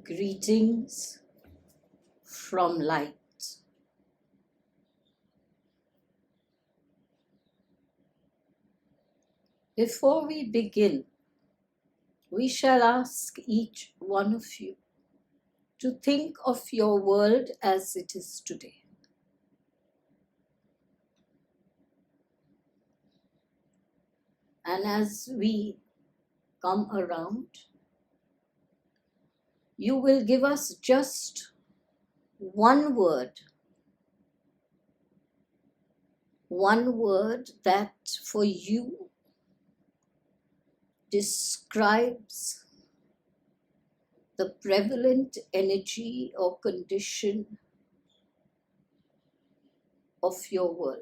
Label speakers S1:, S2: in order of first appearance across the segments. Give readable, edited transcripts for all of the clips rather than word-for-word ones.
S1: Greetings from light. Before we begin, we shall ask each one of you to think of your world as it is today. And as we come around, you will give us just one word that for you describes the prevalent energy or condition of your world.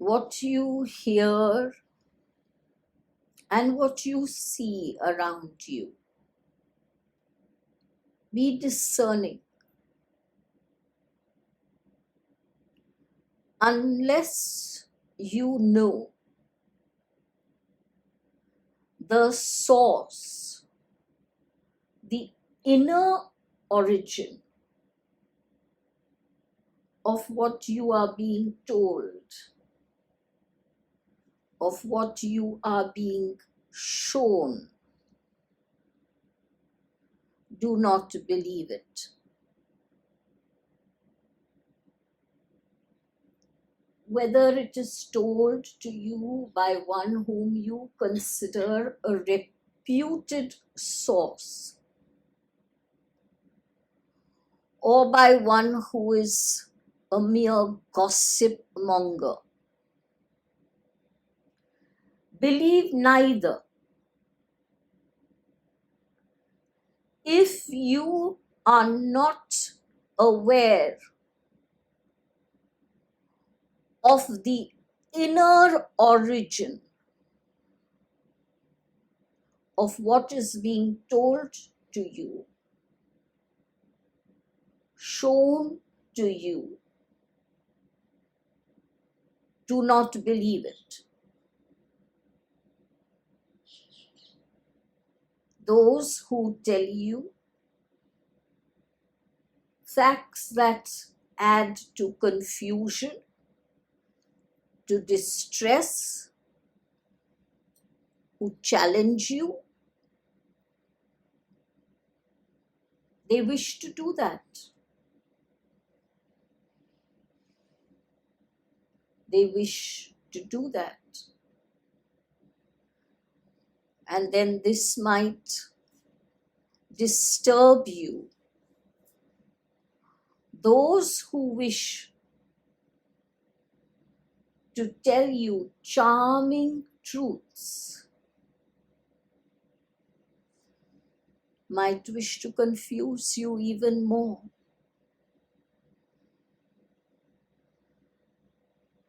S1: What you hear and what you see around you. Be discerning. Unless you know the source, the inner origin of what you are being told, of what you are being shown, do not believe it. Whether it is told to you by one whom you consider a reputed source, or by one who is a mere gossip monger, believe neither. If you are not aware of the inner origin of what is being told to you, shown to you, do not believe it. Those who tell you facts that add to confusion, to distress, who challenge you, they wish to do that. They wish to do that. And then this might disturb you. Those who wish to tell you charming truths might wish to confuse you even more,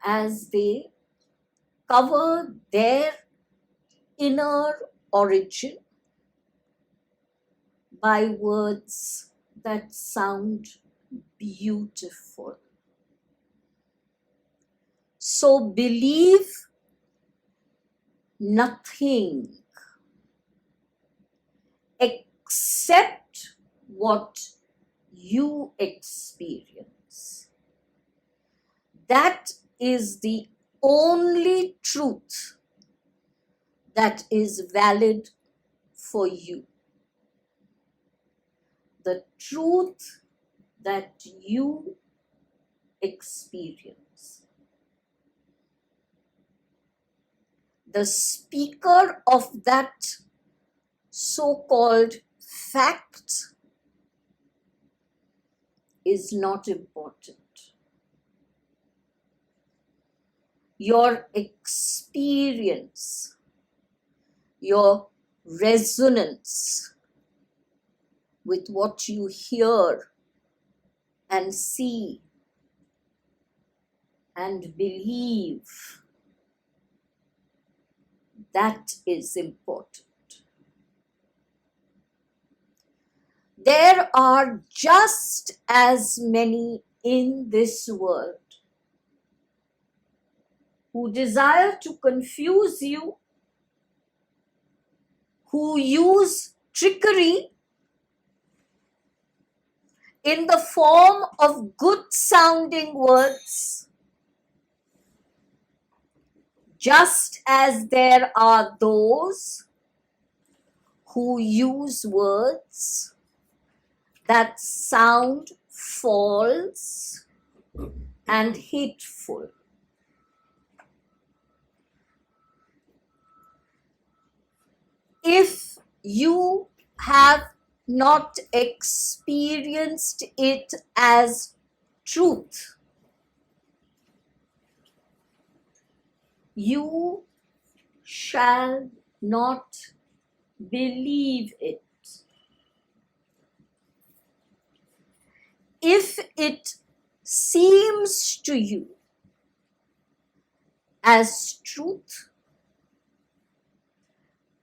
S1: as they cover their inner origin by words that sound beautiful. So believe nothing except what you experience. That is the only truth that is valid for you. The truth that you experience. The speaker of that so-called fact is not important. Your experience, your resonance with what you hear and see and believe, that is important. There are just as many in this world who desire to confuse you, who use trickery in the form of good-sounding words, just as there are those who use words that sound false and hateful. If you have not experienced it as truth, you shall not believe it. If it seems to you as truth,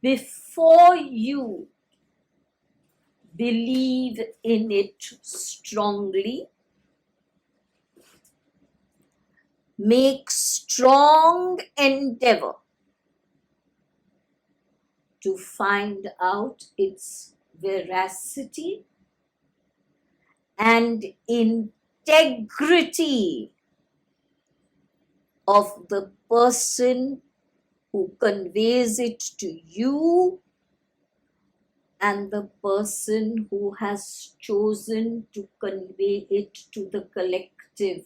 S1: before you believe in it strongly, make strong endeavor to find out its veracity and integrity of the person who conveys it to you and the person who has chosen to convey it to the collective.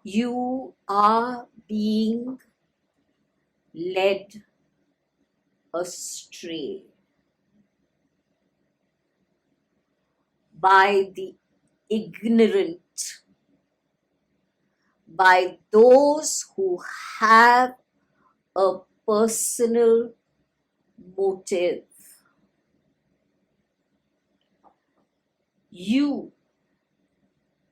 S1: You are being led astray by the ignorant, by those who have a personal motive. You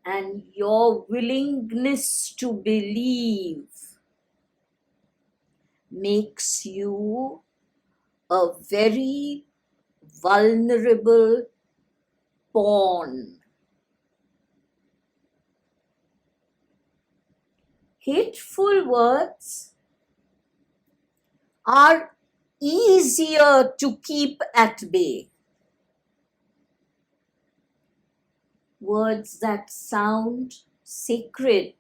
S1: and your willingness to believe makes you a very vulnerable pawn. Hateful words are easier to keep at bay. Words that sound sacred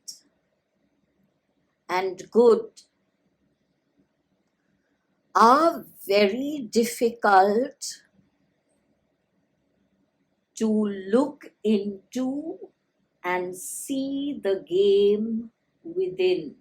S1: and good are very difficult to look into and see the game within.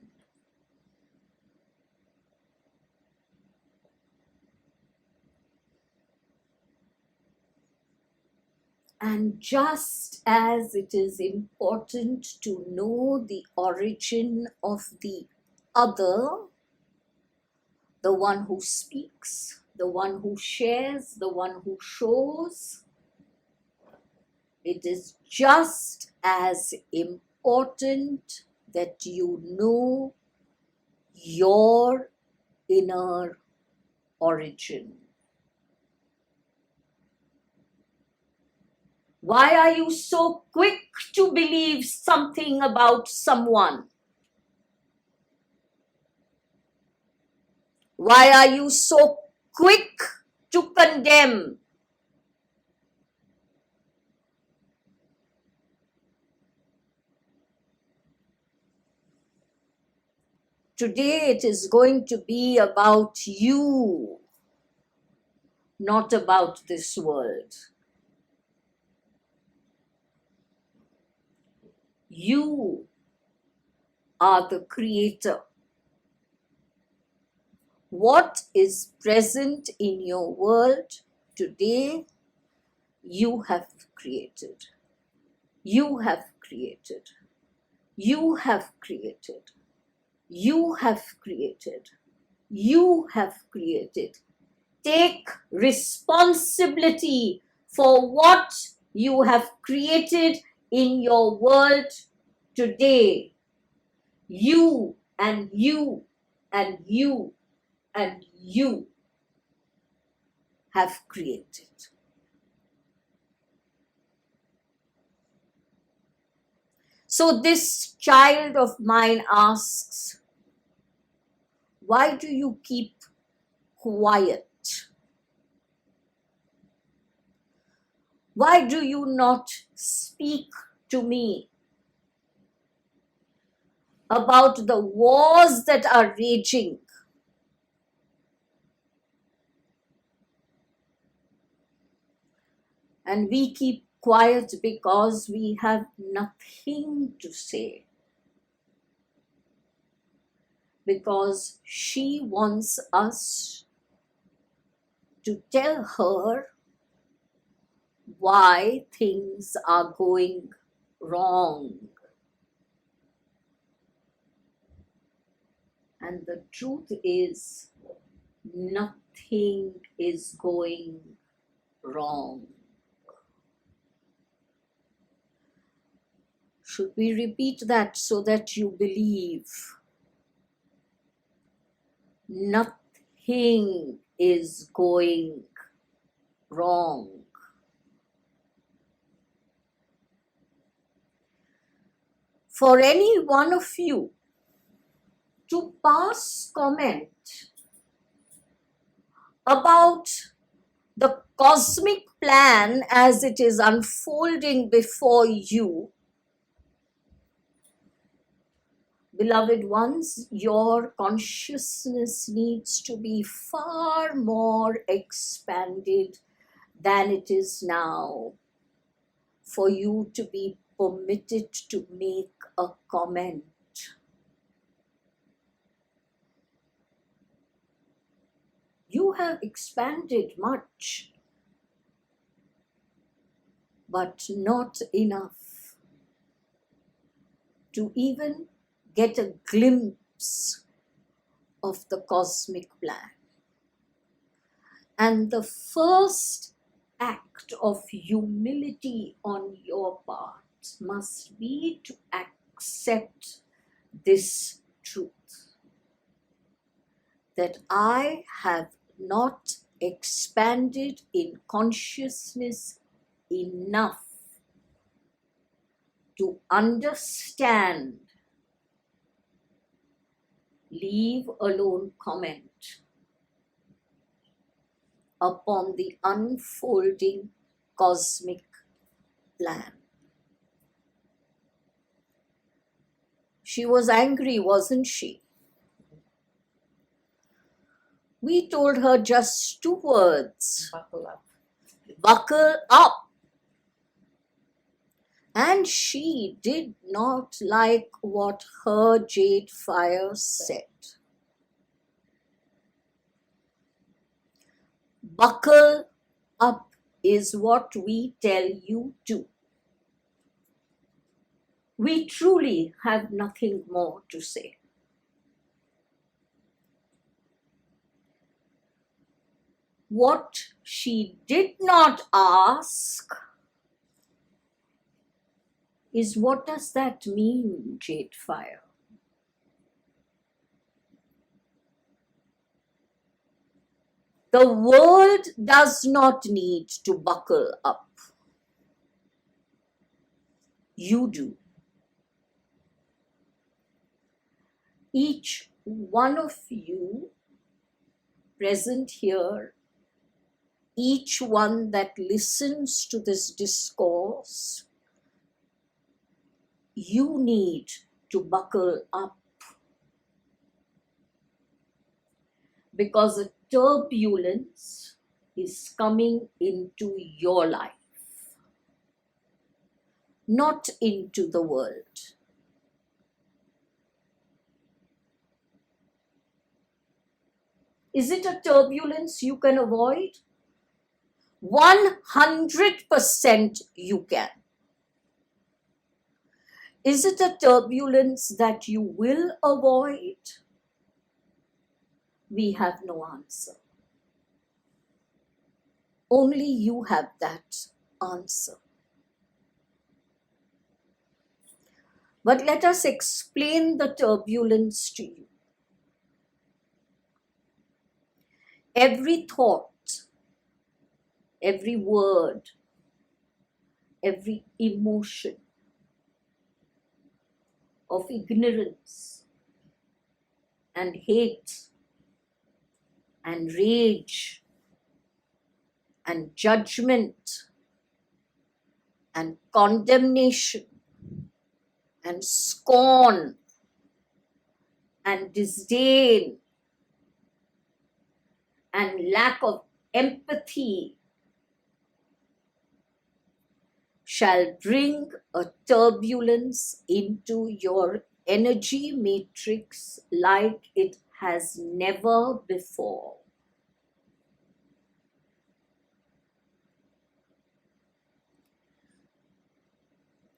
S1: And just as it is important to know the origin of the other, the one who speaks, the one who shares, the one who shows, it is just as important that you know your inner origin. Why are you so quick to believe something about someone? Why are you so quick to condemn? Today it is going to be about you, not about this world. You are the creator. What is present in your world today, you have created. You have created. You have created. You have created. You have created. Take responsibility for what you have created in your world today. You and you and you and you have created. So this child of mine asks, why do you keep quiet? Why do you not speak to me about the wars that are raging? And we keep quiet because we have nothing to say. Because she wants us to tell her why things are going wrong. And the truth is, nothing is going wrong. Should we repeat that so that you believe? Nothing is going wrong. For any one of you to pass comment about the cosmic plan as it is unfolding before you, beloved ones, your consciousness needs to be far more expanded than it is now for you to be permitted to make a comment. You have expanded much, but not enough to even get a glimpse of the cosmic plan. And the first act of humility on your part must be to accept this truth, that I have not expanded in consciousness enough to understand, leave alone comment upon the unfolding cosmic plan. She was angry, wasn't she? We told her just 2 words.
S2: Buckle up.
S1: Buckle up. And she did not like what her JadeFire said. Buckle up is what we tell you to. We truly have nothing more to say. What she did not ask is, what does that mean, JadeFire? The world does not need to buckle up. You do. Each one of you present here, each one that listens to this discourse, you need to buckle up. Because a turbulence is coming into your life, not into the world. Is it a turbulence you can avoid? 100% you can. Is it a turbulence that you will avoid? We have no answer. Only you have that answer. But let us explain the turbulence to you. Every thought, every word, every emotion of ignorance and hate and rage and judgment and condemnation and scorn and disdain and lack of empathy shall bring a turbulence into your energy matrix like it has never before.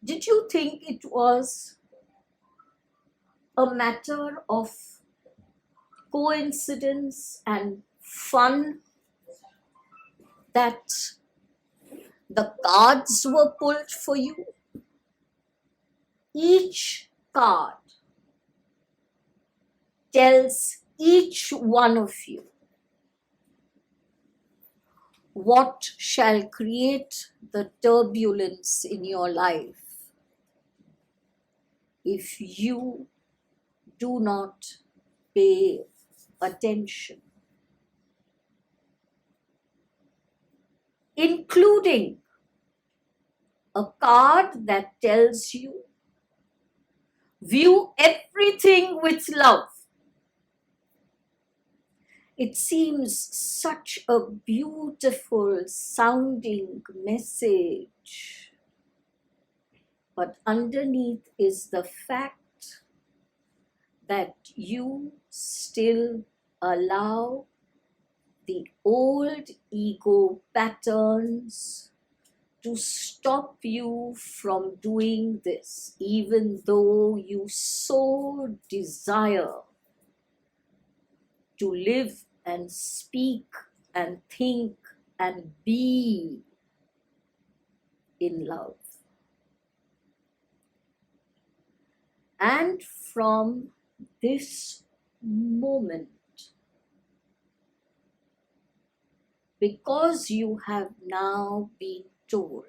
S1: Did you think it was a matter of coincidence and fun that the cards were pulled for you? Each card tells each one of you what shall create the turbulence in your life if you do not pay attention, including a card that tells you view everything with love. It seems such a beautiful sounding message, but underneath is the fact that you still allow the old ego patterns to stop you from doing this, even though you so desire to live and speak and think and be in love. And from this moment, because you have now been told,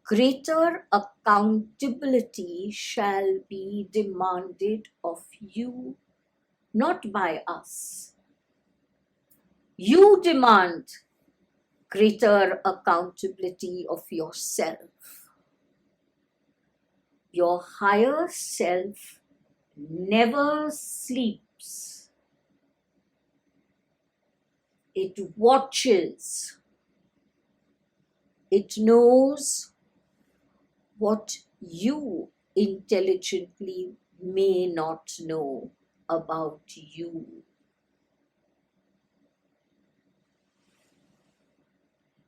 S1: greater accountability shall be demanded of you, not by us. You demand greater accountability of yourself. Your higher self never sleeps. It watches. It knows what you intelligently may not know about you.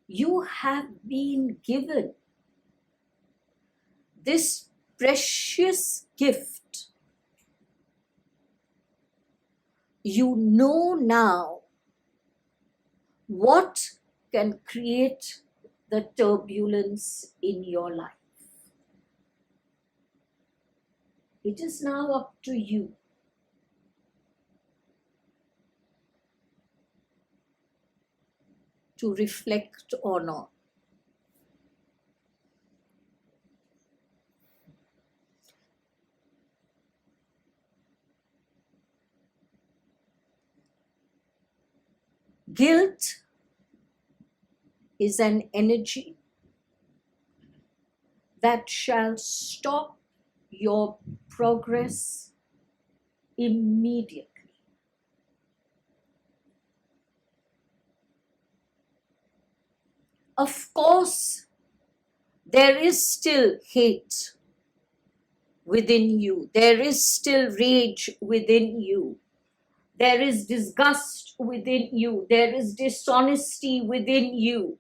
S1: You have been given this precious gift. You know now what can create the turbulence in your life. It is now up to you to reflect or not. Guilt is an energy that shall stop your progress immediately. Of course, there is still hate within you. There is still rage within you. There is disgust within you. There is dishonesty within you.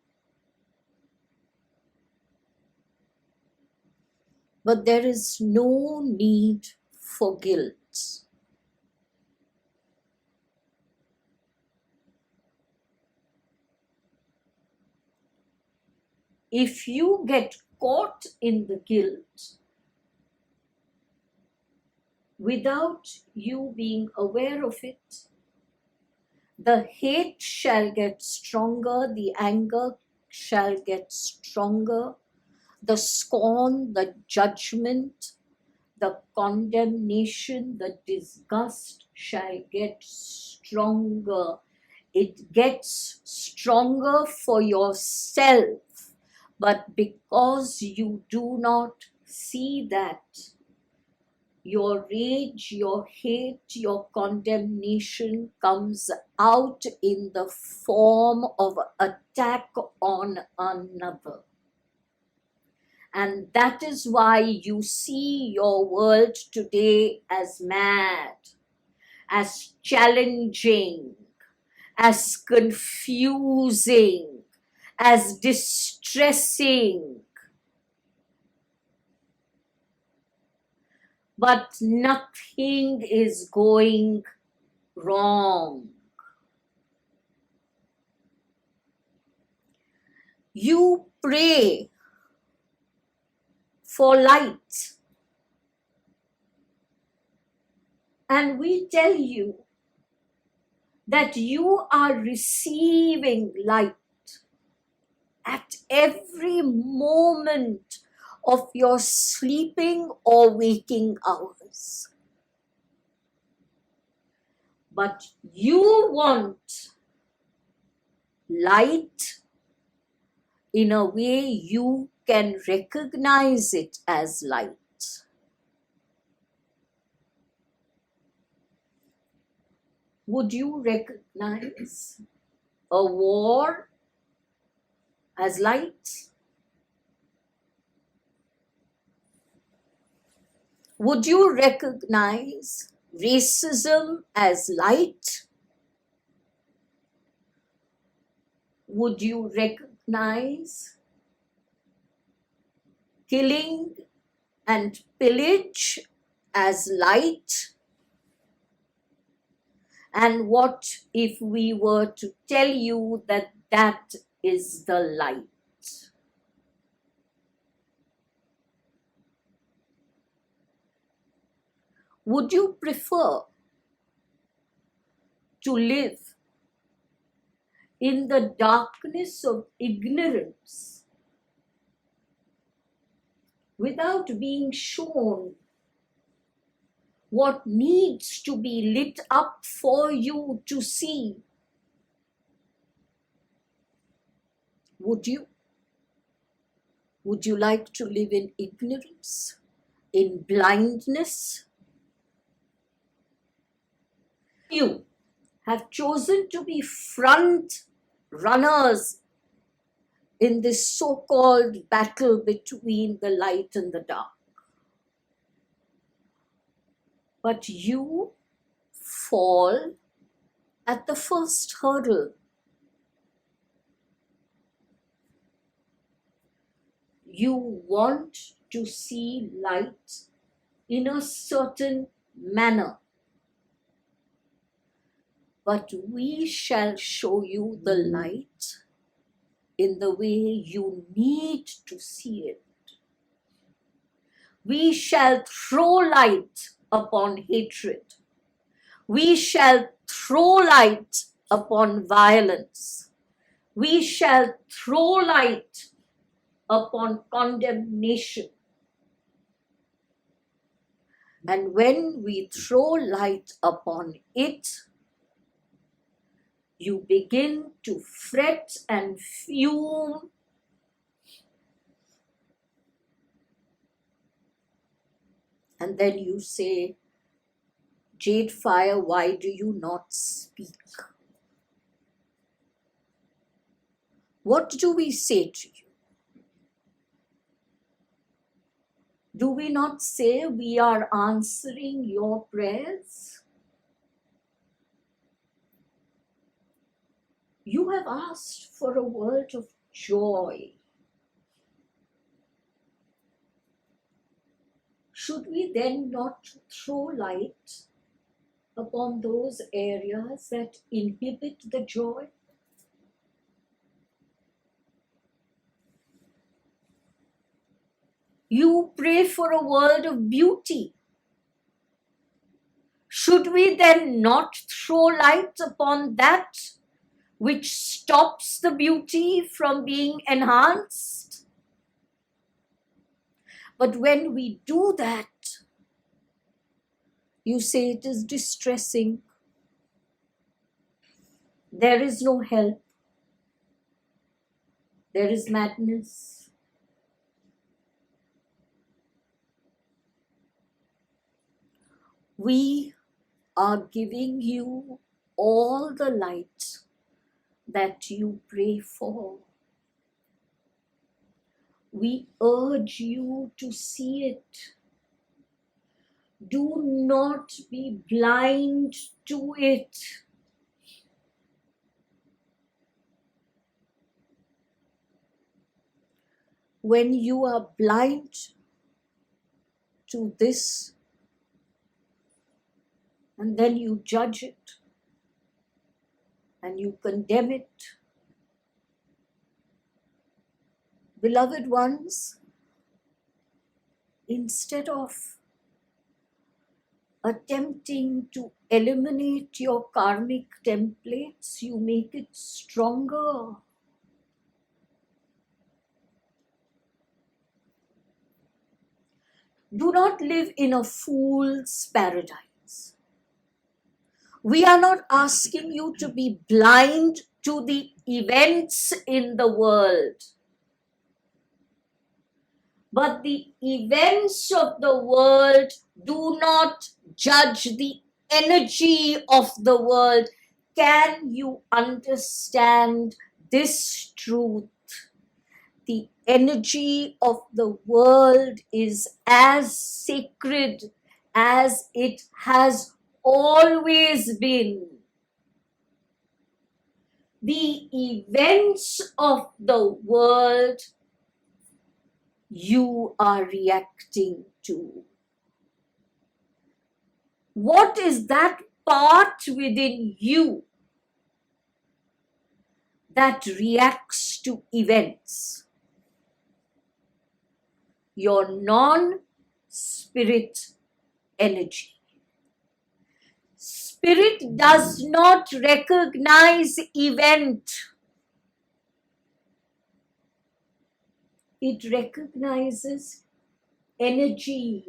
S1: But there is no need for guilt. If you get caught in the guilt without you being aware of it, the hate shall get stronger, the anger shall get stronger, the scorn, the judgment, the condemnation, the disgust shall get stronger. It gets stronger for yourself, but because you do not see that, your rage, your hate, your condemnation comes out in the form of attack on another. And that is why you see your world today as mad, as challenging, as confusing, as distressing. But nothing is going wrong. You pray for light, and we tell you that you are receiving light at every moment of your sleeping or waking hours. But you want light in a way you can recognize it as light. Would you recognize a war as light? Would you recognize racism as light? Would you recognize killing and pillage as light? And what if we were to tell you that that is the light? Would you prefer to live in the darkness of ignorance without being shown what needs to be lit up for you to see? Would you? Would you like to live in ignorance, in blindness? You have chosen to be front runners in this so-called battle between the light and the dark. But you fall at the first hurdle. You want to see light in a certain manner. But we shall show you the light in the way you need to see it. We shall throw light upon hatred. We shall throw light upon violence. We shall throw light upon condemnation. And when we throw light upon it, you begin to fret and fume. And then you say, JadeFire, why do you not speak? What do we say to you? Do we not say we are answering your prayers? You have asked for a world of joy. Should we then not throw light upon those areas that inhibit the joy? You pray for a world of beauty. Should we then not throw light upon that which stops the beauty from being enhanced? But when we do that, you say it is distressing. There is no help. There is madness. We are giving you all the light that you pray for. We urge you to see it. Do not be blind to it. When you are blind to this, and then you judge it, and you condemn it, beloved ones, instead of attempting to eliminate your karmic templates, you make it stronger. Do not live in a fool's paradise. We are not asking you to be blind to the events in the world. But the events of the world do not judge the energy of the world. Can you understand this truth? The energy of the world is as sacred as it has always been. The events of the world you are reacting to. What is that part within you that reacts to events? Your non-spirit energy. Spirit does not recognize event. It recognizes energy.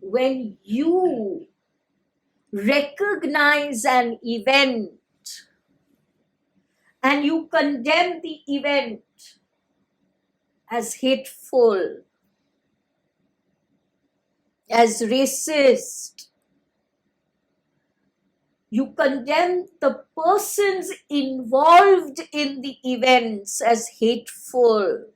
S1: When you recognize an event and you condemn the event as hateful, as racist, you condemn the persons involved in the events as hateful,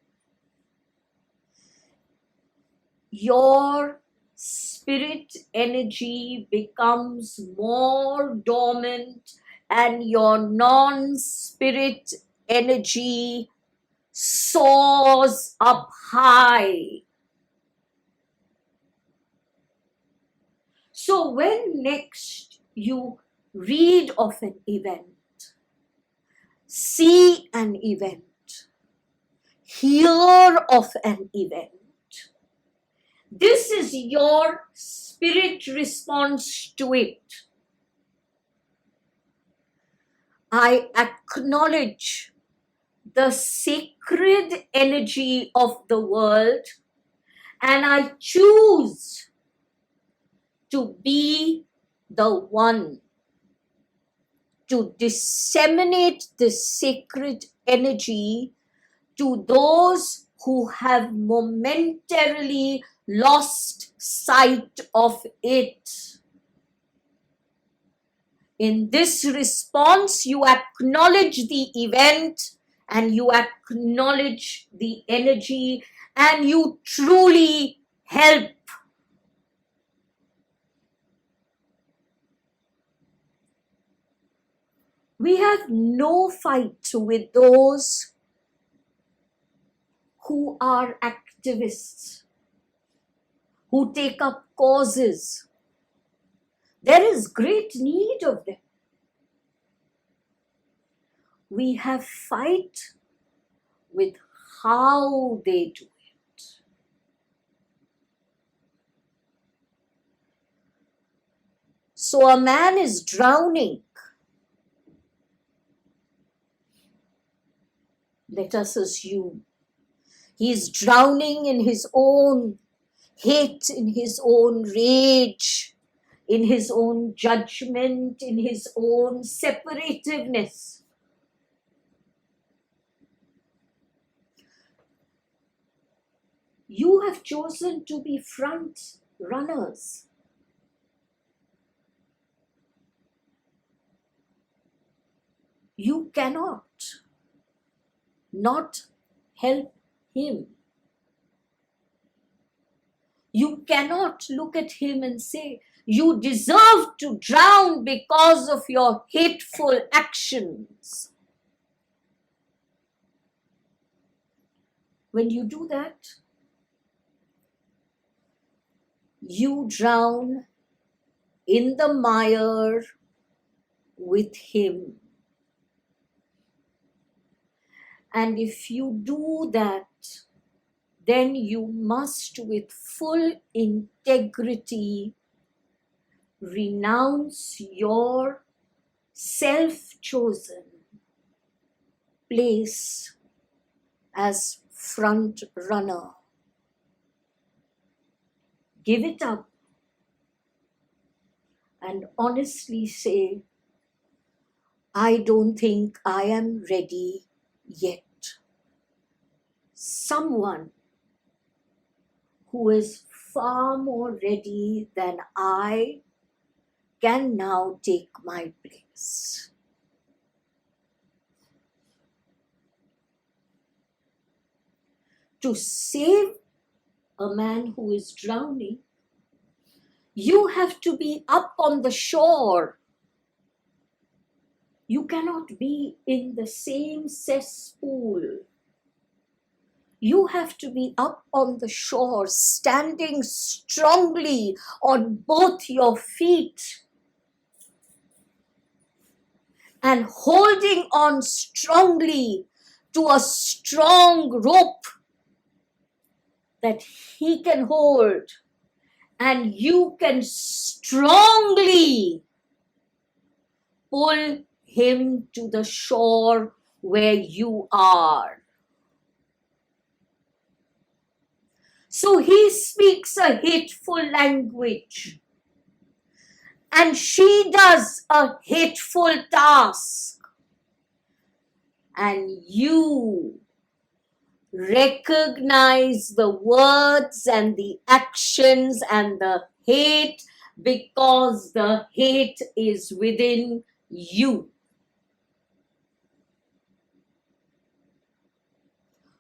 S1: your spirit energy becomes more dormant and your non-spirit energy soars up high. So when next you read of an event, see an event, hear of an event, this is your spirit response to it. I acknowledge the sacred energy of the world and I choose to be the one to disseminate the sacred energy to those who have momentarily lost sight of it. In this response, you acknowledge the event and you acknowledge the energy and you truly help. We have no fight with those who are activists, who take up causes. There is great need of them. We have fight with how they do it. So a man is drowning. Let us assume He's drowning in his own hate, in his own rage, in his own judgment, in his own separativeness. You have chosen to be front runners. You cannot not help him. You cannot look at him and say, you deserve to drown because of your hateful actions. When you do that, you drown in the mire with him. And if you do that, then you must, with full integrity, renounce your self-chosen place as front runner. Give it up and honestly say, I don't think I am ready yet. Someone who is far more ready than I can now take my place. To save a man who is drowning, you have to be up on the shore. You cannot be in the same cesspool. You have to be up on the shore, standing strongly on both your feet and holding on strongly to a strong rope that he can hold, and you can strongly pull him to the shore where you are. So he speaks a hateful language, and she does a hateful task, and you recognize the words and the actions and the hate because the hate is within you.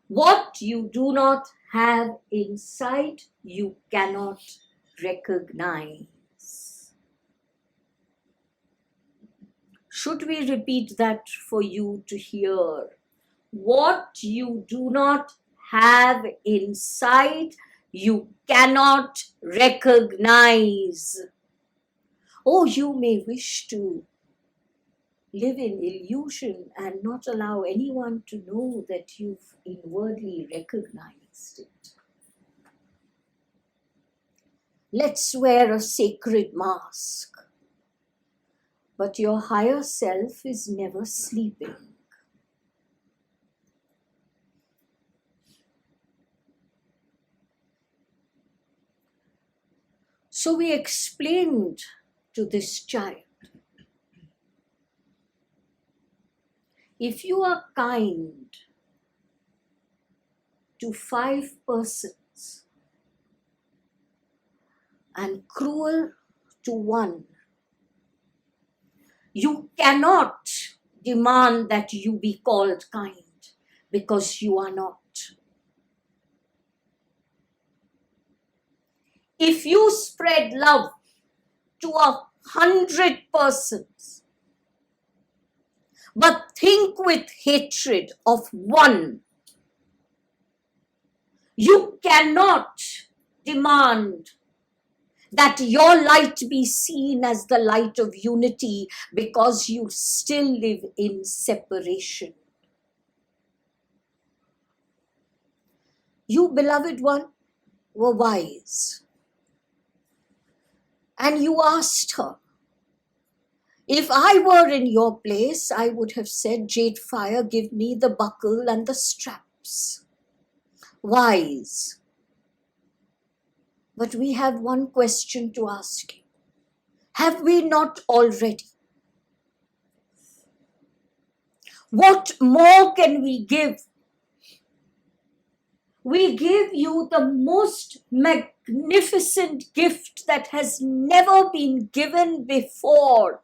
S1: What you do not have inside, you cannot recognize. Should we repeat that for you to hear? What you do not have inside, you cannot recognize. Oh, you may wish to live in illusion and not allow anyone to know that you've inwardly recognized it. Let's wear a sacred mask, but your higher self is never sleeping. So we explained to this child, if you are kind to 5 persons and cruel to 1, you cannot demand that you be called kind because you are not. If you spread love to 100 persons, but think with hatred of 1, you cannot demand that your light be seen as the light of unity because you still live in separation. You, beloved one, were wise. And you asked her, if I were in your place, I would have said, JadeFire, give me the buckle and the straps. wise. But we have one question to ask you. Have we not already? What more can we give? We give you the most magnificent gift that has never been given before.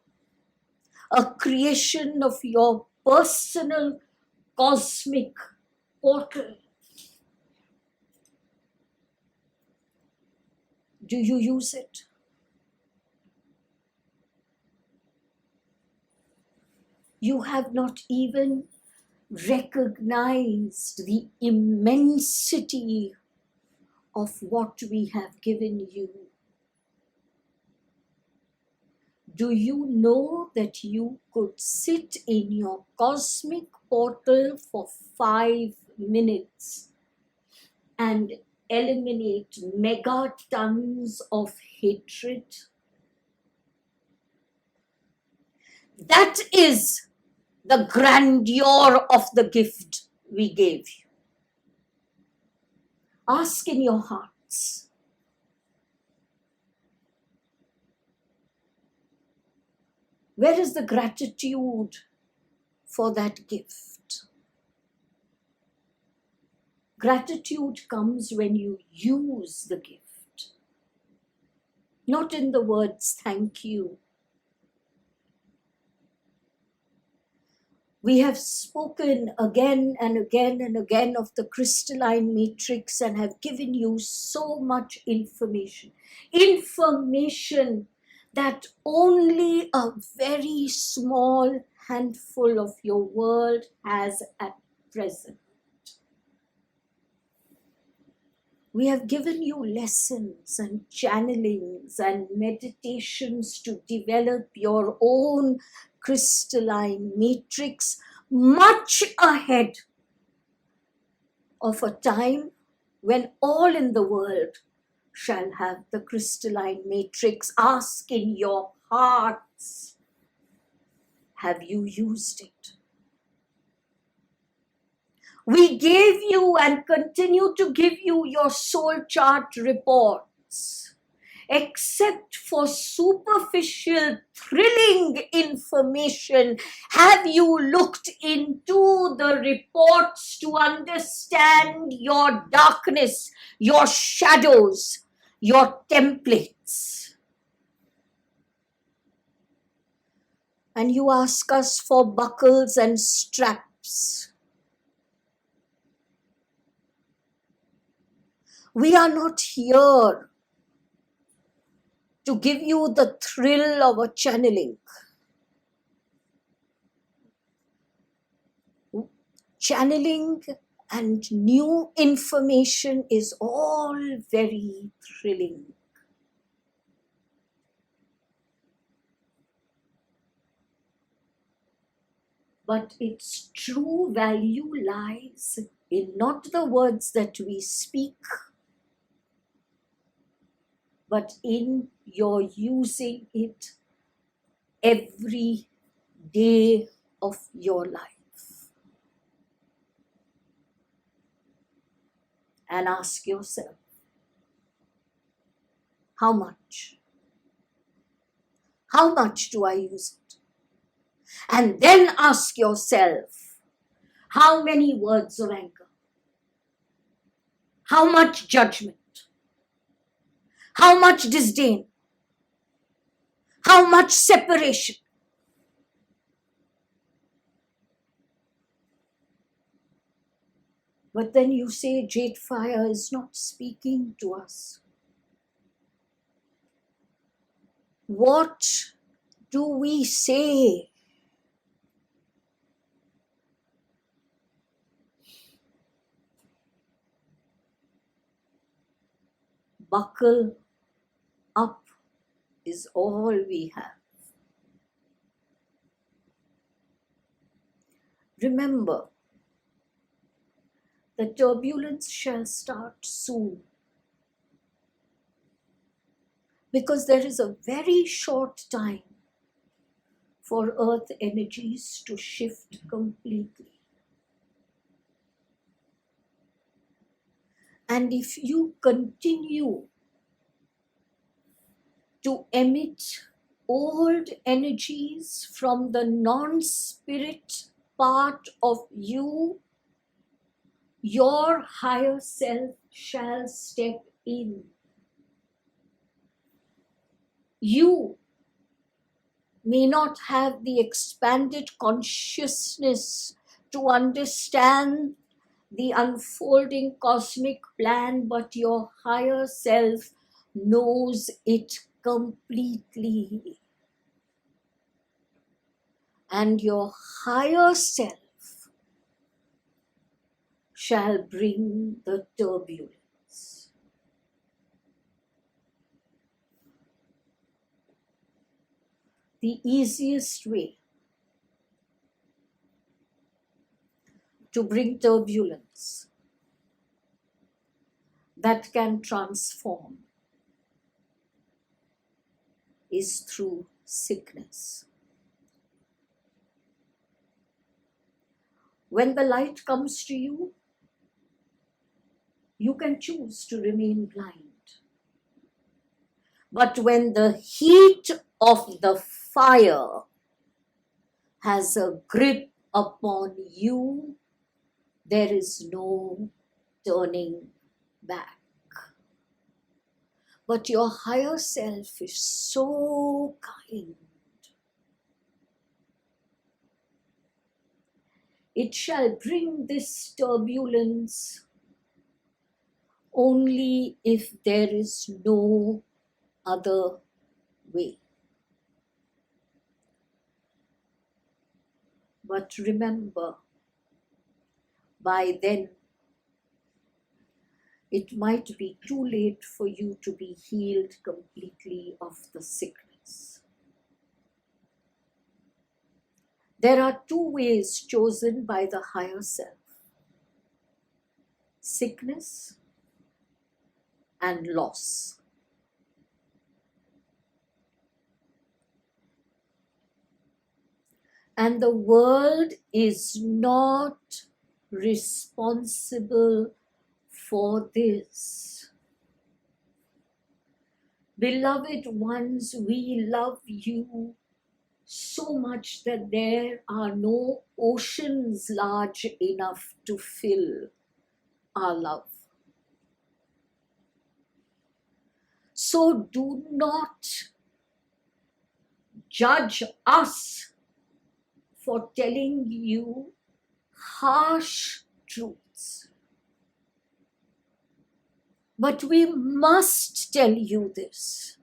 S1: A creation of your personal cosmic portal. Do you use it? You have not even recognized the immensity of what we have given you. Do you know that you could sit in your cosmic portal for 5 minutes and eliminate megatons of hatred? That is the grandeur of the gift we gave you. Ask in your hearts. Where is the gratitude for that gift? Gratitude comes when you use the gift, not in the words thank you. We have spoken again and again and again of the crystalline matrix and have given you so much information. Information that only a very small handful of your world has at present. We have given you lessons and channelings and meditations to develop your own crystalline matrix much ahead of a time when all in the world shall have the crystalline matrix. Ask in your hearts, have you used it? We gave you and continue to give you your soul chart reports. Except for superficial, thrilling information, have you looked into the reports to understand your darkness, your shadows, your templates? And you ask us for buckles and straps. We are not here to give you the thrill of a channeling. Channeling and new information is all very thrilling. But its true value lies in not the words that we speak, but in your using it every day of your life. And ask yourself, how much? How much do I use it? And then ask yourself, how many words of anger? How much judgment? How much disdain? How much separation? But then you say JadeFire is not speaking to us. What do we say? Buckle up is all we have. Remember, the turbulence shall start soon, because there is a very short time for earth energies to shift completely. And if you continue to emit old energies from the non-spirit part of you, your higher self shall step in. You may not have the expanded consciousness to understand the unfolding cosmic plan, but your higher self knows it completely. And your higher self shall bring the turbulence. The easiest way to bring turbulence that can transform is through sickness. When the light comes to you, you can choose to remain blind. But when the heat of the fire has a grip upon you, there is no turning back. But your higher self is so kind. It shall bring this turbulence only if there is no other way. But remember, by then, it might be too late for you to be healed completely of the sickness. There are two ways chosen by the higher self: sickness and loss. And the world is not responsible for this. Beloved ones, we love you so much that there are no oceans large enough to fill our love. So do not judge us for telling you harsh truths. But we must tell you this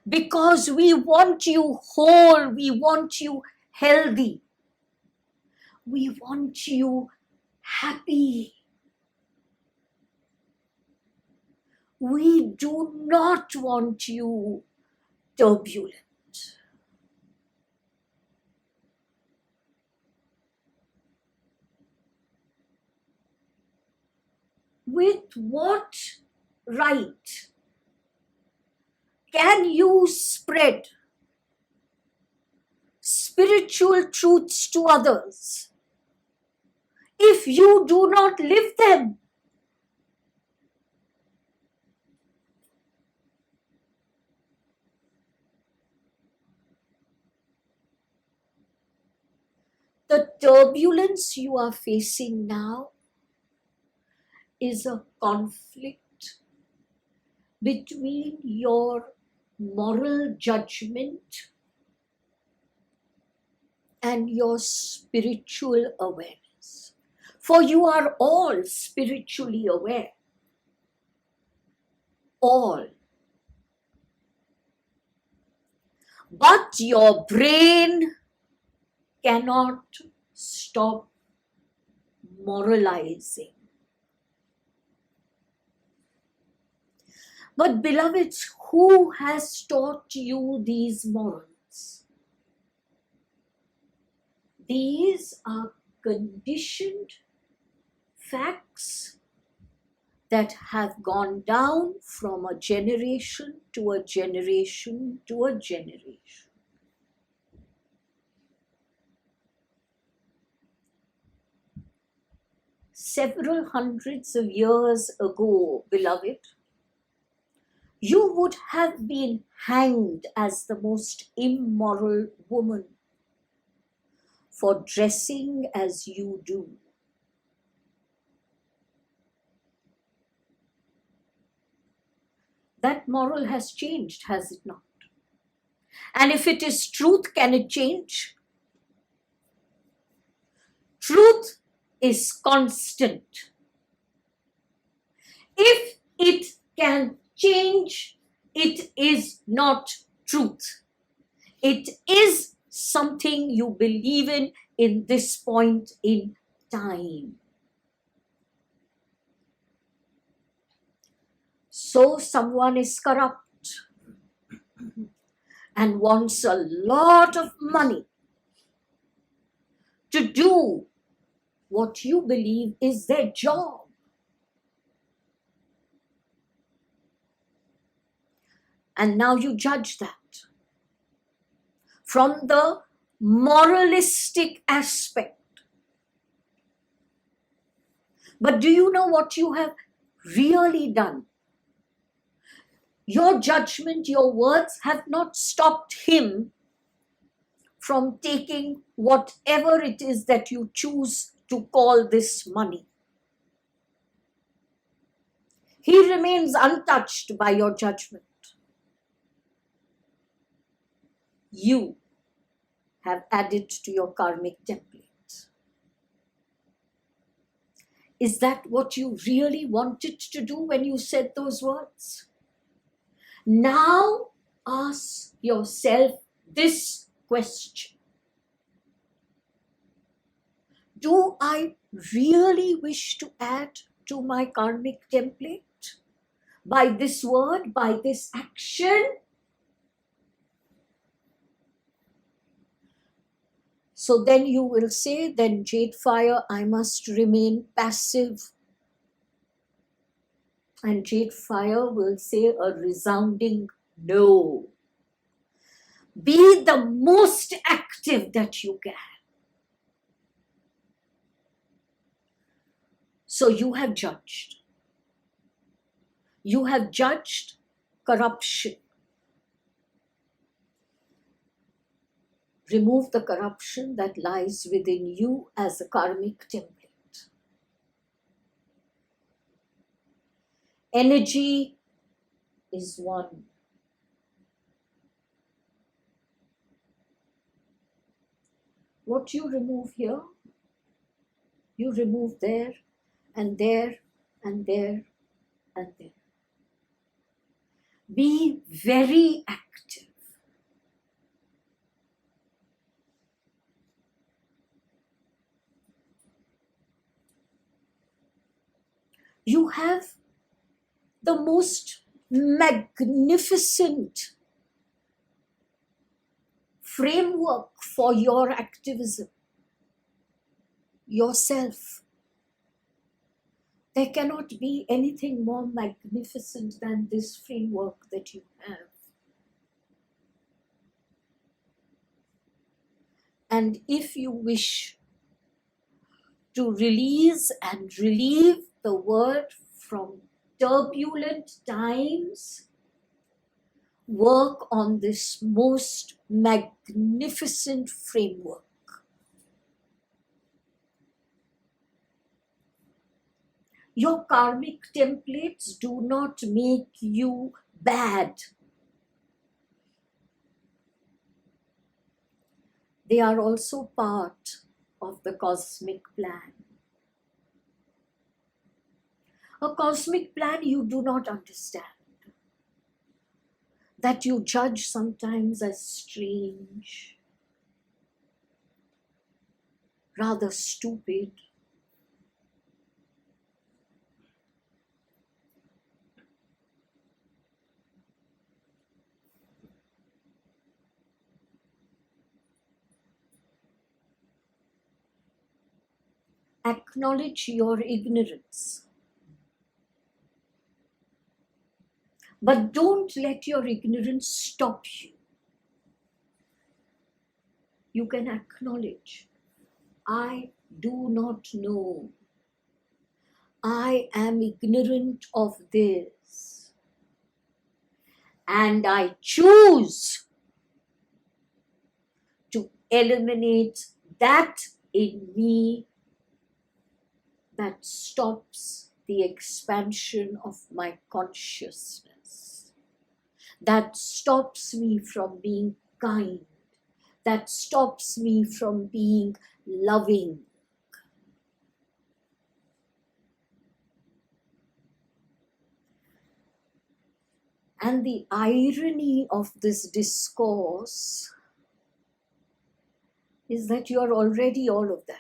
S1: because we want you whole, we want you healthy, we want you happy. We do not want you turbulent. With what right can you spread spiritual truths to others if you do not live them? The turbulence you are facing now is a conflict between your moral judgment and your spiritual awareness. For you are all spiritually aware. All. But your brain cannot stop moralizing. But beloveds, who has taught you these morals? These are conditioned facts that have gone down from a generation to a generation to a generation. several hundreds of years ago, beloved, you would have been hanged as the most immoral woman for dressing as you do. That moral has changed, has it not? And if it is truth, can it change? Truth is constant. If it can change, it is not truth. It is something you believe in this point in time. So someone is corrupt and wants a lot of money to do what you believe is their job. And now you judge that from the moralistic aspect. But do you know what you have really done? Your judgment, your words have not stopped him from taking whatever it is that you choose to call this money. He remains untouched by your judgment. You have added to your karmic template. Is that what you really wanted to do when you said those words? Now ask yourself this question. Do I really wish to add to my karmic template by this word, by this action? So then you will say, then JadeFire, I must remain passive. And JadeFire will say a resounding no. Be the most active that you can. So you have judged. You have judged corruption. Remove the corruption that lies within you as a karmic template. Energy is one. What you remove here, you remove there and there and there and there. Be very active. You have the most magnificent framework for your activism. Yourself. There cannot be anything more magnificent than this framework that you have. And if you wish to release and relieve the world from turbulent times, work on this most magnificent framework. Your karmic templates do not make you bad. They are also part of the cosmic plan. A cosmic plan you do not understand, that you judge sometimes as strange, rather stupid. Acknowledge your ignorance. But don't let your ignorance stop you. You can acknowledge, I do not know. I am ignorant of this, and I choose to eliminate that in me that stops the expansion of my consciousness, that stops me from being kind, that stops me from being loving. And the irony of this discourse is that you are already all of that.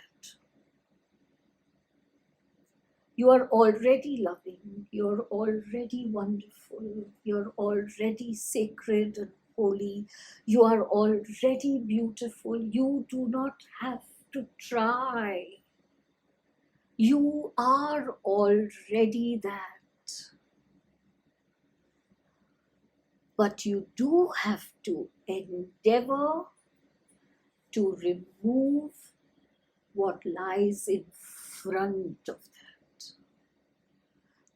S1: You are already loving, you're already wonderful, you're already sacred and holy, you are already beautiful. You do not have to try. You are already that. But you do have to endeavor to remove what lies in front of that.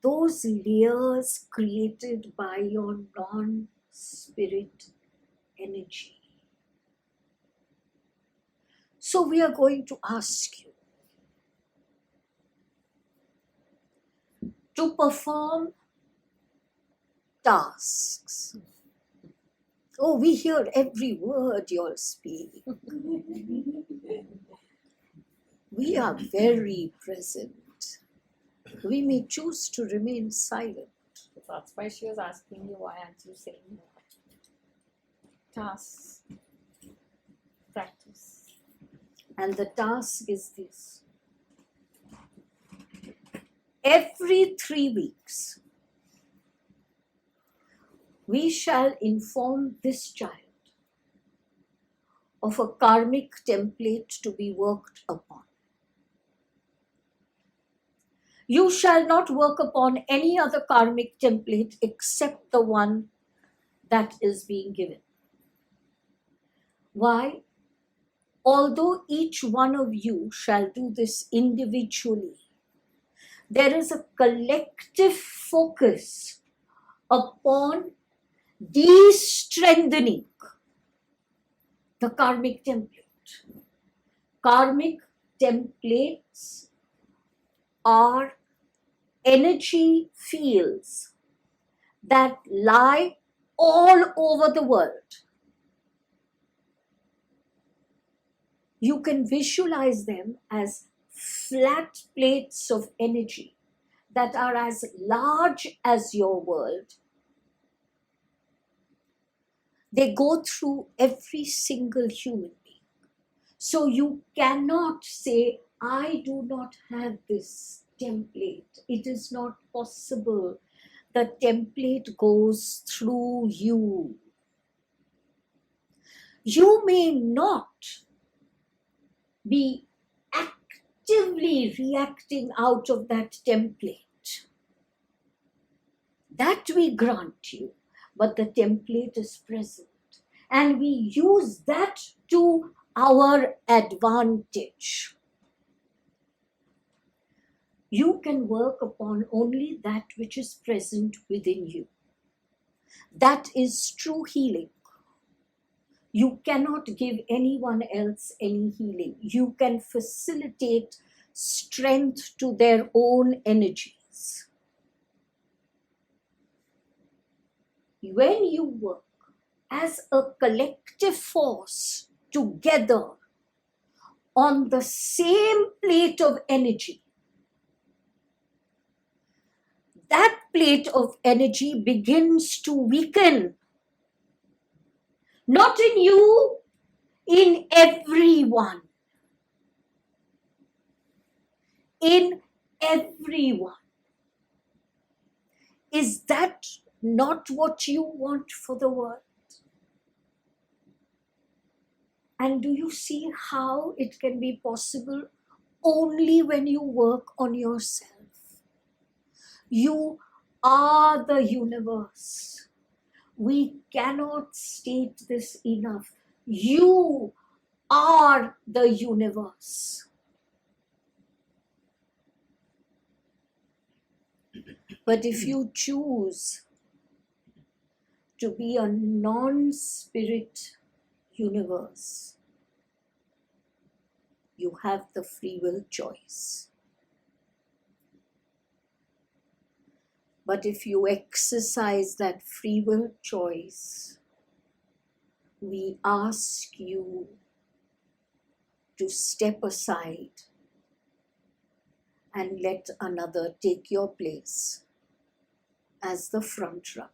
S1: Those layers created by your non-spirit energy. So we are going to ask you to perform tasks. Oh, we hear every word you all speak. We are very present. We may choose to remain silent.
S2: That's why she was asking you, why aren't you saying more? Tasks, practice.
S1: And the task is this. Every 3 weeks, we shall inform this child of a karmic template to be worked upon. You shall not work upon any other karmic template except the one that is being given. Why? Although each one of you shall do this individually, there is a collective focus upon de-strengthening the karmic template. Karmic templates are energy fields that lie all over the world. You can visualize them as flat plates of energy that are as large as your world. They go through every single human being. So you cannot say, I do not have this template. It is not possible. The template goes through you. You may not be actively reacting out of that template. That we grant you, but the template is present. And we use that to our advantage. You can work upon only that which is present within you. That is true healing. You cannot give anyone else any healing. You can facilitate strength to their own energies. When you work as a collective force together on the same plate of energy, that plate of energy begins to weaken. Not in you, in everyone. In everyone. Is that not what you want for the world? And do you see how it can be possible only when you work on yourself? You are the universe. We cannot state this enough. You are the universe. But if you choose to be a non-spirit universe, you have the free will choice. But if you exercise that free will choice, we ask you to step aside and let another take your place as the front runner.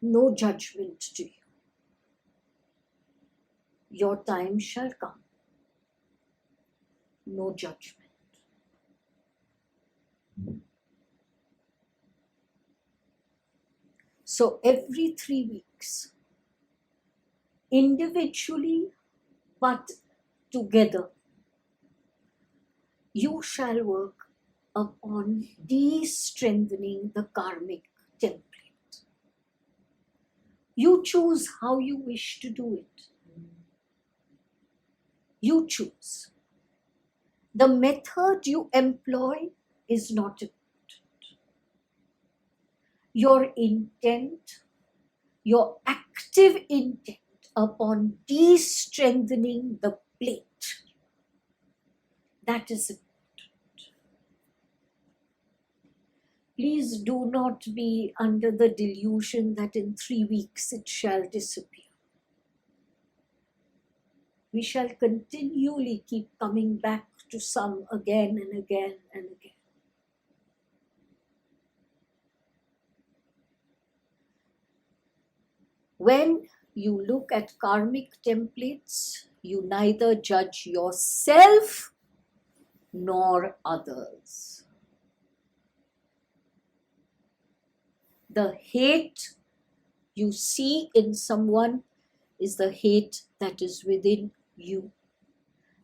S1: No judgment to you. Your time shall come. No judgment. So every 3 weeks, individually but together, you shall work upon de-strengthening the karmic template. You choose how you wish to do it. You choose. The method you employ is not important. Your intent, your active intent upon de-strengthening the plate, that is important. Please do not be under the delusion that in 3 weeks it shall disappear. We shall continually keep coming back to some again and again and again. When you look at karmic templates, you neither judge yourself nor others. The hate you see in someone is the hate that is within you.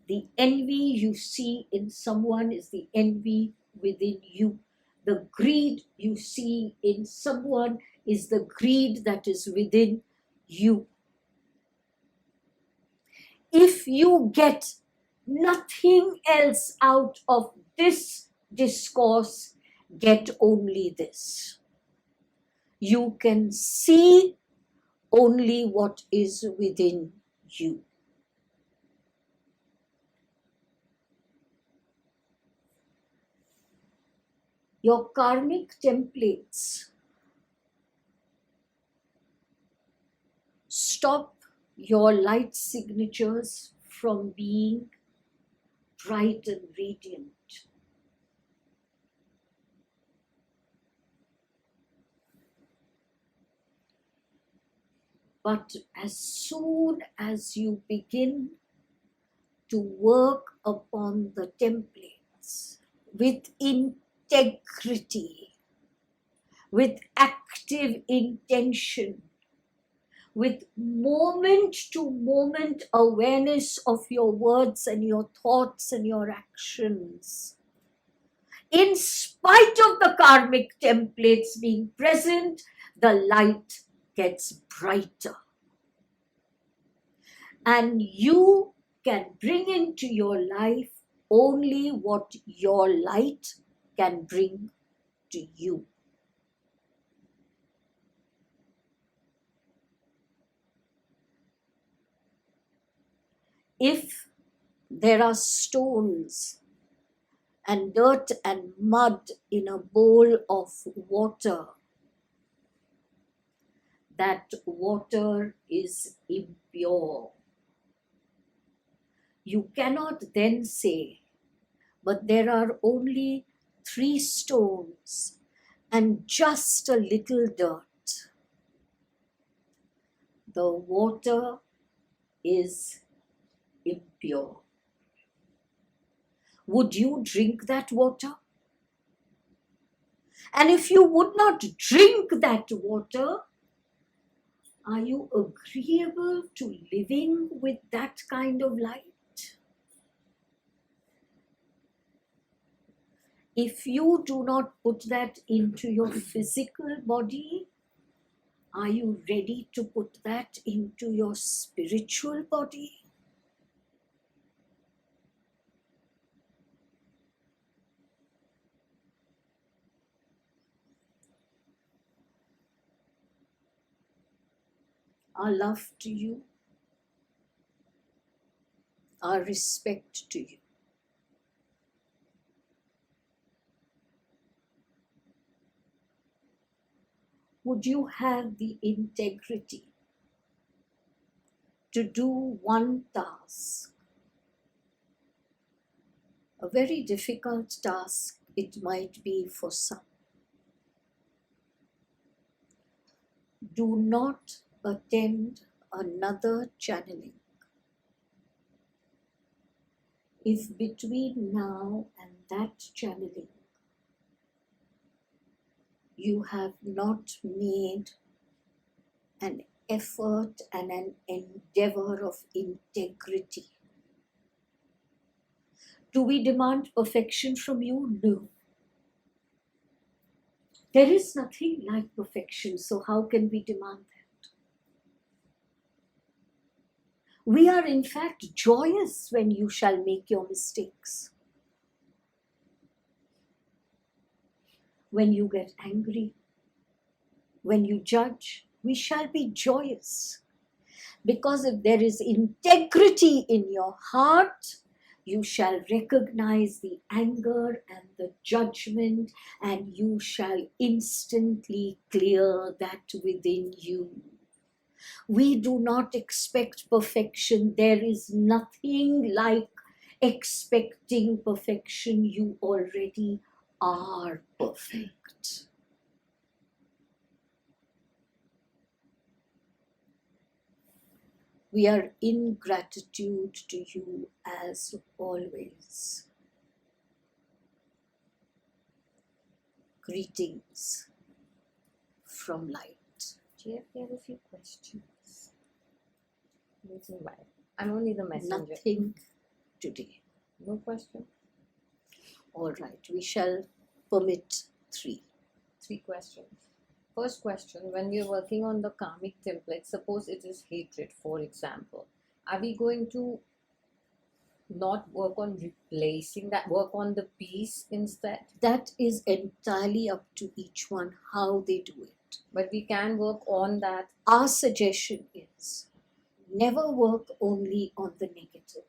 S1: The envy you see in someone is the envy within you. The greed you see in someone is the greed that is within you. If you get nothing else out of this discourse, get only this. You can see only what is within you. Your karmic templates stop your light signatures from being bright and radiant. But as soon as you begin to work upon the templates with integrity, with active intention, with moment-to-moment awareness of your words and your thoughts and your actions, in spite of the karmic templates being present, the light gets brighter. And you can bring into your life only what your light can bring to you. If there are stones and dirt and mud in a bowl of water, that water is impure. You cannot then say, but there are only 3 stones and just a little dirt. The water is impure. Would you drink that water? And if you would not drink that water, are you agreeable to living with that kind of light? If you do not put that into your physical body, are you ready to put that into your spiritual body? our love to you, our respect to you. Would you have the integrity to do one task, a very difficult task it might be for some? Do not attend another channeling if between now and that channeling you have not made an effort and an endeavor of integrity. Do we demand perfection from you? No. There is nothing like perfection, so how can we demand that? We are in fact joyous when you shall make your mistakes. When you get angry, when you judge, we shall be joyous. Because if there is integrity in your heart, you shall recognize the anger and the judgment, and you shall instantly clear that within you. We do not expect perfection. There is nothing like expecting perfection. You already are perfect. We are in gratitude to you as always. Greetings from light.
S2: Jeff, we have a few questions. I'm only the messenger.
S1: Nothing today.
S2: No question?
S1: All right, we shall permit 3.
S2: 3 questions. First question, when we are working on the karmic template, suppose it is hatred, for example, are we going to not work on replacing that, work on the peace instead?
S1: That is entirely up to each one how they do it.
S2: But we can work on that.
S1: Our suggestion is never work only on the negative.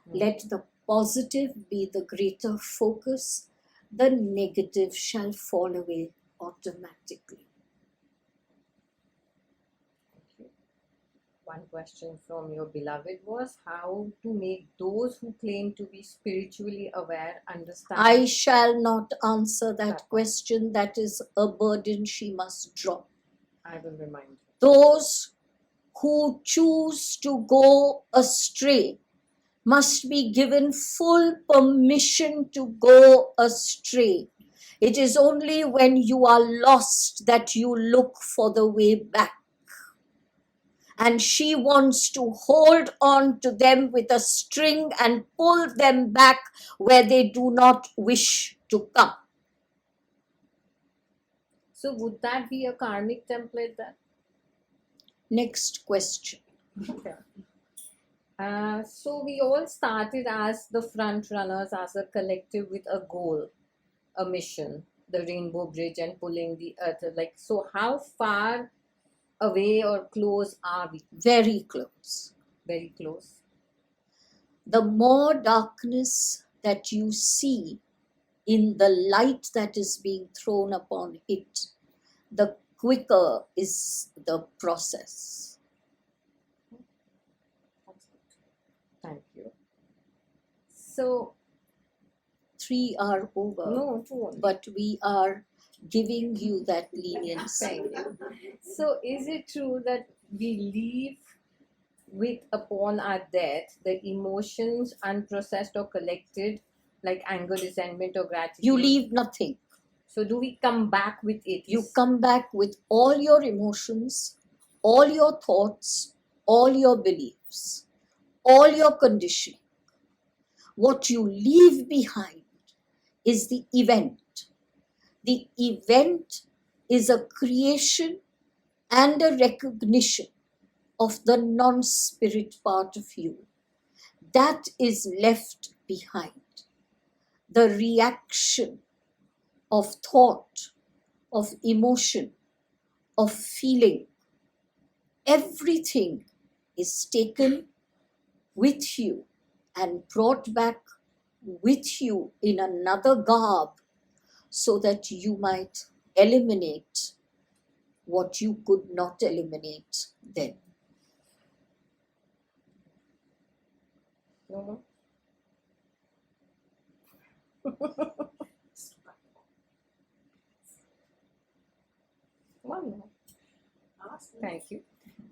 S1: Let the positive be the greater focus. The negative shall fall away automatically.
S2: One question from your beloved was how to make those who claim to be spiritually aware understand.
S1: I shall not answer that question. That is a burden she must drop.
S2: I will remind you.
S1: Those who choose to go astray must be given full permission to go astray. It is only when you are lost that you look for the way back. And she wants to hold on to them with a string and pull them back where they do not wish to come.
S2: So would that be a karmic template then?
S1: Next question.
S2: Okay. So we all started as the front runners, as a collective with a goal, a mission, the Rainbow Bridge and pulling the earth. Like, so how far away or close are we?
S1: Very close.
S2: Very close.
S1: The more darkness that you see in the light that is being thrown upon it, the quicker is the process.
S2: Thank you. So
S1: 3 are over.
S2: No, 2 only.
S1: But we are giving you that leniency.
S2: Thank you. So is it true that we leave with upon our death the emotions unprocessed or collected, like anger, resentment, or gratitude?
S1: You leave nothing.
S2: So do we come back with it?
S1: You come back with all your emotions, all your thoughts, all your beliefs, all your conditioning. What you leave behind is the event. The event is a creation and a recognition of the non-spirit part of you. That is left behind. The reaction of thought, of emotion, of feeling, everything is taken with you and brought back with you in another garb so that you might eliminate what you could not eliminate then.
S2: No, one more. Thank you.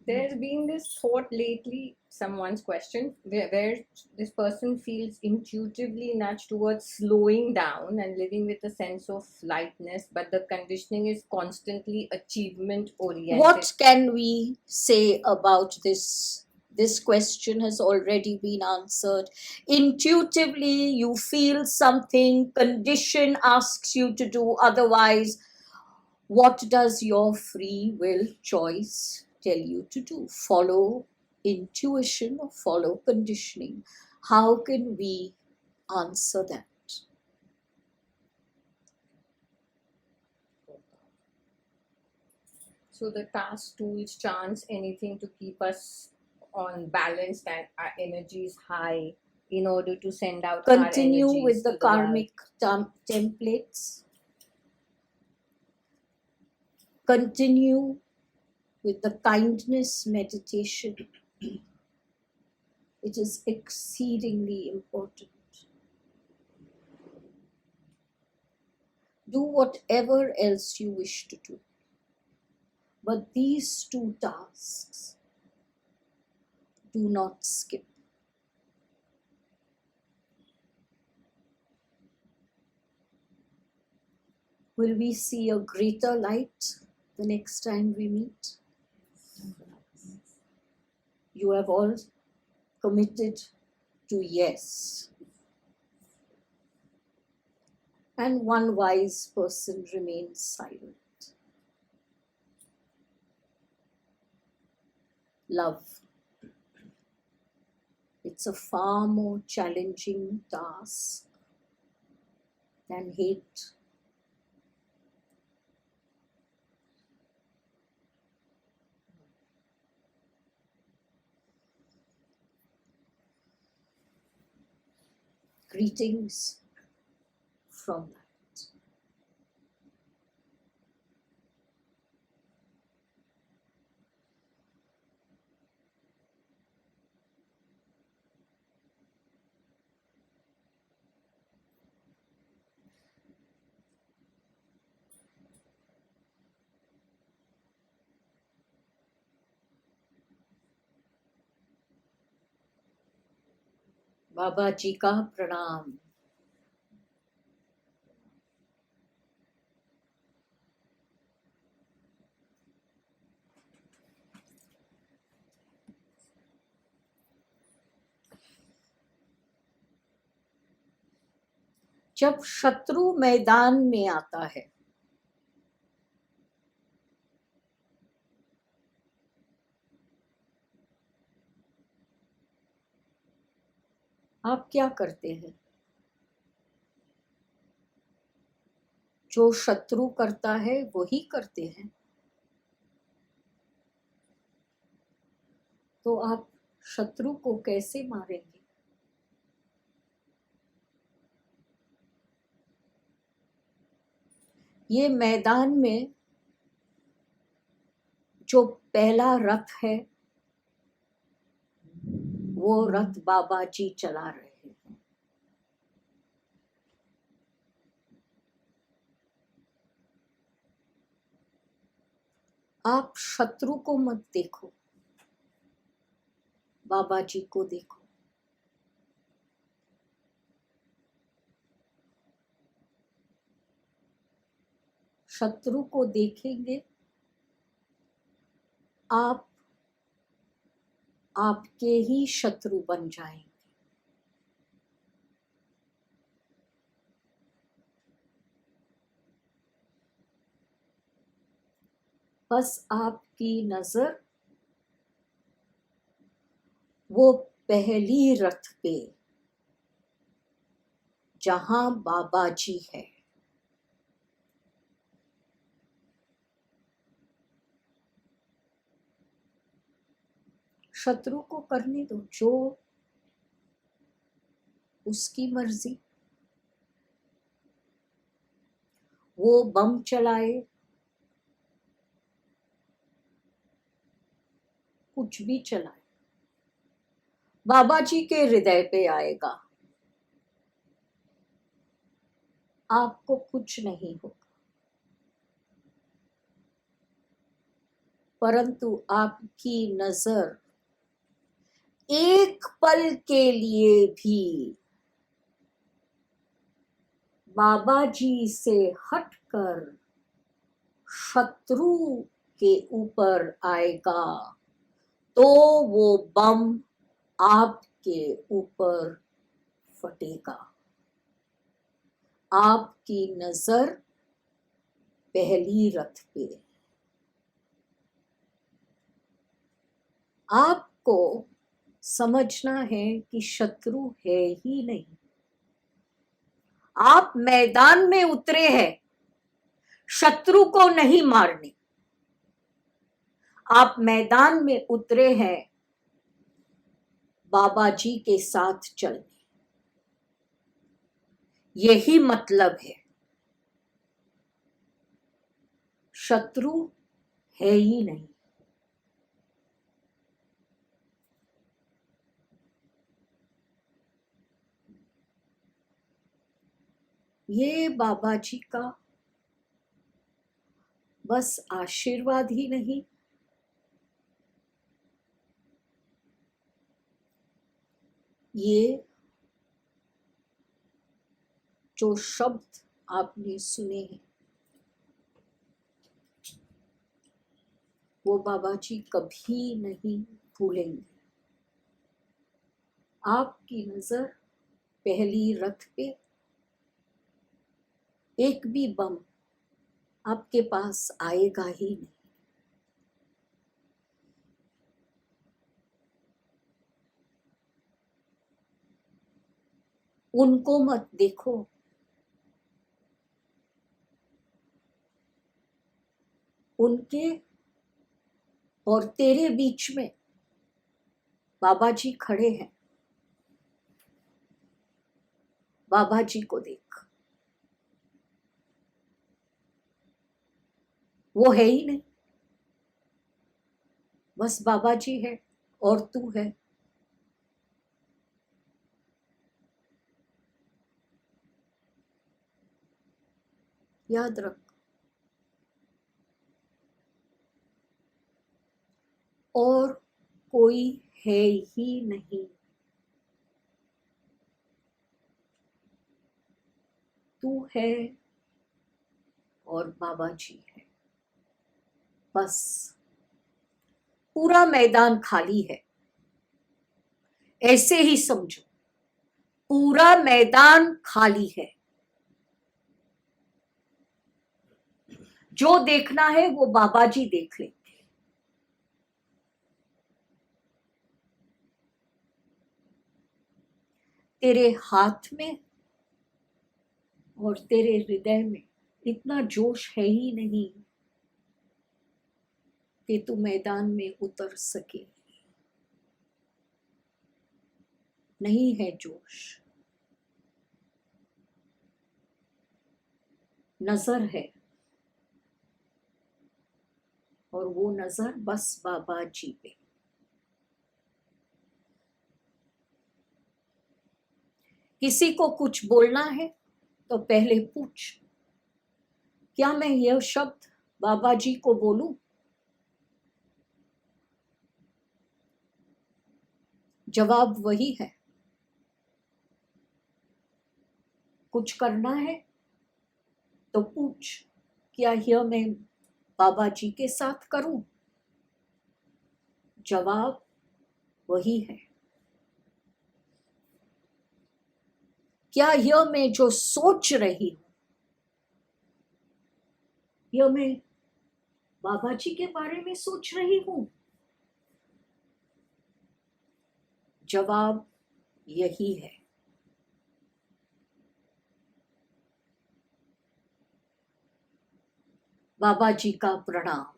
S2: There's been this thought lately, someone's question, where this person feels intuitively nudged towards slowing down and living with a sense of lightness, but the conditioning is constantly achievement oriented.
S1: What can we say about this? This question has already been answered. Intuitively, you feel something, condition asks you to do otherwise. What does your free will choice tell you to do? Follow intuition or follow conditioning? How can we answer that?
S2: So the task, tools, chants, anything to keep us on balance, that our energy is high in order to send out
S1: Continue
S2: our energies
S1: with the
S2: to the world.
S1: karmic templates. Continue with the kindness meditation. It is exceedingly important. Do whatever else you wish to do. But these two tasks, do not skip. Will we see a greater light the next time we meet? You have all committed to yes. And one wise person remains silent. Love. It's a far more challenging task than hate. Greetings from that. बाबा जी का प्रणाम. जब शत्रु मैदान में आता है, आप क्या करते हैं? जो शत्रु करता है वही करते हैं. तो आप शत्रु को कैसे मारेंगे? ये मैदान में जो पहला रथ है, वो रथ बाबा जी चला रहे हैं. आप शत्रु को मत देखो, बाबा जी को देखो. शत्रु को देखेंगे, आप आपके ही शत्रु बन जाएंगे. बस आपकी नजर वो पहली रथ पे, जहां बाबा जी है. शत्रु को करने दो जो उसकी मर्जी। वो बम चलाए, कुछ भी चलाए, बाबा जी के हृदय पे आएगा, आपको कुछ नहीं होगा। परंतु आपकी नजर एक पल के लिए भी बाबा जी से हटकर शत्रु के ऊपर आएगा तो वो बम आपके ऊपर फटेगा। आपकी नजर पहली रथ पे। आपको समझना है कि शत्रु है ही नहीं। आप मैदान में उतरे हैं शत्रु को नहीं मारने, आप मैदान में उतरे हैं बाबा जी के साथ चलने। यही मतलब है। शत्रु है ही नहीं। ये बाबा जी का बस आशीर्वाद ही नहीं, ये जो शब्द आपने सुने हैं वो बाबा जी कभी नहीं भूलेंगे। आपकी नजर पहली रथ पे, एक भी बम आपके पास आएगा ही नहीं। उनको मत देखो, उनके और तेरे बीच में बाबा जी खड़े हैं। बाबा जी को देख, वो है ही नहीं, बस बाबा जी है और तू है। याद रख। और कोई है ही नहीं। तू है और बाबा जी है, बस। पूरा मैदान खाली है, ऐसे ही समझो। पूरा मैदान खाली है। जो देखना है वो बाबा जी देख लेंगे। तेरे हाथ में और तेरे हृदय में इतना जोश है ही नहीं कि तू मैदान में उतर सके। नहीं है जोश। नजर है, और वो नजर बस बाबा जी पे। किसी को कुछ बोलना है तो पहले पूछ, क्या मैं यह शब्द बाबा जी को बोलूं? जवाब वही है। कुछ करना है तो पूछ, क्या यह मैं बाबा जी के साथ करूं? जवाब वही है। क्या यह मैं जो सोच रही हूं, यह मैं बाबा जी के बारे में सोच रही हूं? जवाब यही है। बाबा जी का प्रणाम।